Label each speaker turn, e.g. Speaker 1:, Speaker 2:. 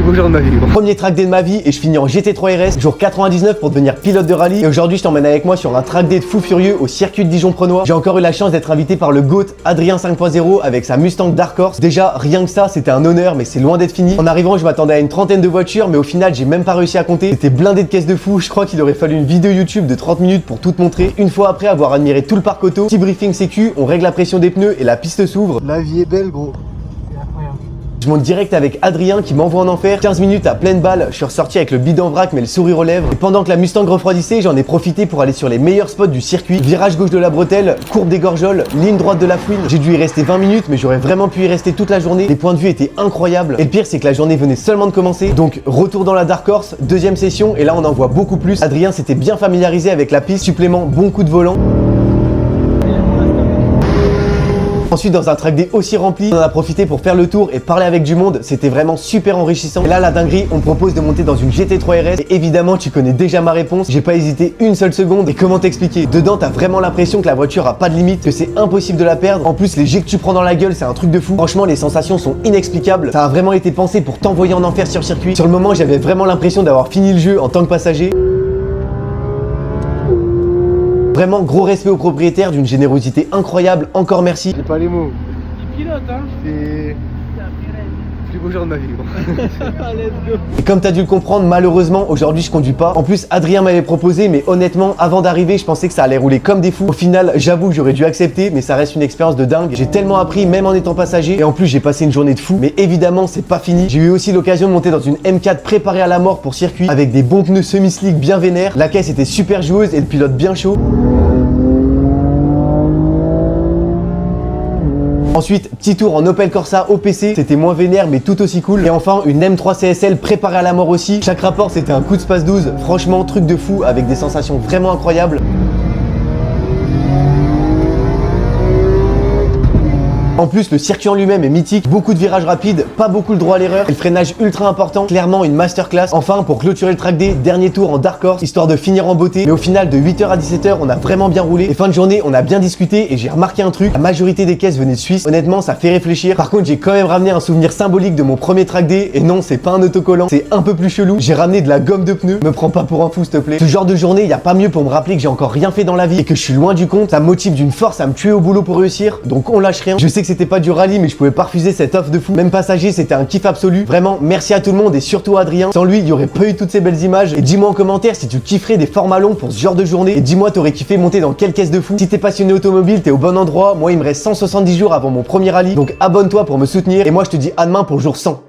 Speaker 1: beau jour de ma vie.
Speaker 2: Premier track day de ma vie et je finis en GT3 RS, jour 99 pour devenir pilote de rallye. Et aujourd'hui, je t'emmène avec moi sur un track day de fou furieux au circuit de Dijon-Prenois. J'ai encore eu la chance d'être invité par le GOAT Adrien 5.0 avec sa Mustang Dark Horse. Déjà, rien que ça, c'était un honneur, mais c'est loin d'être fini. En arrivant, je m'attendais à une trentaine de voitures, mais au final, j'ai même pas réussi à compter. C'était blindé de caisses de fou. Je crois qu'il aurait fallu une vidéo YouTube de 30 minutes pour tout te montrer. Une fois après avoir admiré tout le parc auto, petit briefing sécu, on règle la pression des pneus et la piste s'ouvre.
Speaker 1: La vie est belle, gros.
Speaker 2: Je monte direct avec Adrien qui m'envoie en enfer. 15 minutes à pleine balle, je suis ressorti avec le bide en vrac mais le sourire aux lèvres. Et pendant que la Mustang refroidissait, j'en ai profité pour aller sur les meilleurs spots du circuit. Virage gauche de la bretelle, courbe des Gorgeoles, ligne droite de la Fouine. J'ai dû y rester 20 minutes mais j'aurais vraiment pu y rester toute la journée. Les points de vue étaient incroyables. Et le pire c'est que la journée venait seulement de commencer. Donc retour dans la Dark Horse, deuxième session et là on en voit beaucoup plus. Adrien s'était bien familiarisé avec la piste, supplément bon coup de volant. Ensuite, dans un track day aussi rempli, on en a profité pour faire le tour et parler avec du monde. C'était vraiment super enrichissant. Et là, la dinguerie, on me propose de monter dans une GT3 RS. Et évidemment, tu connais déjà ma réponse. J'ai pas hésité une seule seconde. Et comment t'expliquer? Dedans, t'as vraiment l'impression que la voiture a pas de limite, que c'est impossible de la perdre. En plus, les jets que tu prends dans la gueule, c'est un truc de fou. Franchement, les sensations sont inexplicables. Ça a vraiment été pensé pour t'envoyer en enfer sur circuit. Sur le moment, j'avais vraiment l'impression d'avoir fini le jeu en tant que passager. Vraiment gros respect aux propriétaires, d'une générosité incroyable, encore merci.
Speaker 1: J'ai pas les mots.
Speaker 3: Il pilote, hein.
Speaker 1: C'est le plus beau jour de ma vie, gros.
Speaker 3: Let's go.
Speaker 2: Et comme t'as dû le comprendre, malheureusement, aujourd'hui je conduis pas. En plus, Adrien m'avait proposé, mais honnêtement, avant d'arriver, je pensais que ça allait rouler comme des fous. Au final, j'avoue que j'aurais dû accepter, mais ça reste une expérience de dingue. J'ai tellement appris, même en étant passager. Et en plus, j'ai passé une journée de fou. Mais évidemment, c'est pas fini. J'ai eu aussi l'occasion de monter dans une M4 préparée à la mort pour circuit, avec des bons pneus semi-slick bien vénères. La caisse était super joueuse et le pilote bien chaud. Ensuite, petit tour en Opel Corsa OPC, c'était moins vénère mais tout aussi cool. Et enfin, une M3 CSL préparée à la mort aussi. Chaque rapport, c'était un coup de Space 12. Franchement, truc de fou avec des sensations vraiment incroyables. En plus, le circuit en lui-même est mythique, beaucoup de virages rapides, pas beaucoup le droit à l'erreur, et le freinage ultra important, clairement une masterclass. Enfin, pour clôturer le track day, dernier tour en Dark Horse, histoire de finir en beauté. Mais au final, de 8h à 17h, on a vraiment bien roulé. Et fin de journée, on a bien discuté et j'ai remarqué un truc, la majorité des caisses venaient de Suisse. Honnêtement, ça fait réfléchir. Par contre, j'ai quand même ramené un souvenir symbolique de mon premier track day. Et non, c'est pas un autocollant, c'est un peu plus chelou. J'ai ramené de la gomme de pneus. Me prends pas pour un fou, s'il te plaît. Ce genre de journée, y a pas mieux pour me rappeler que j'ai encore rien fait dans la vie et que je suis loin du compte. Ça me motive d'une force à me tuer au boulot pour réussir. Donc on lâche rien. Je sais que c'était pas du rallye, mais je pouvais pas refuser cette offre de fou. Même passager, c'était un kiff absolu. Vraiment, merci à tout le monde et surtout à Adrien. Sans lui, il y aurait pas eu toutes ces belles images. Et dis-moi en commentaire si tu kifferais des formats longs pour ce genre de journée. Et dis-moi, t'aurais kiffé monter dans quelle caisse de fou. Si t'es passionné automobile, t'es au bon endroit. Moi, il me reste 170 jours avant mon premier rallye. Donc abonne-toi pour me soutenir. Et moi, je te dis à demain pour jour 100.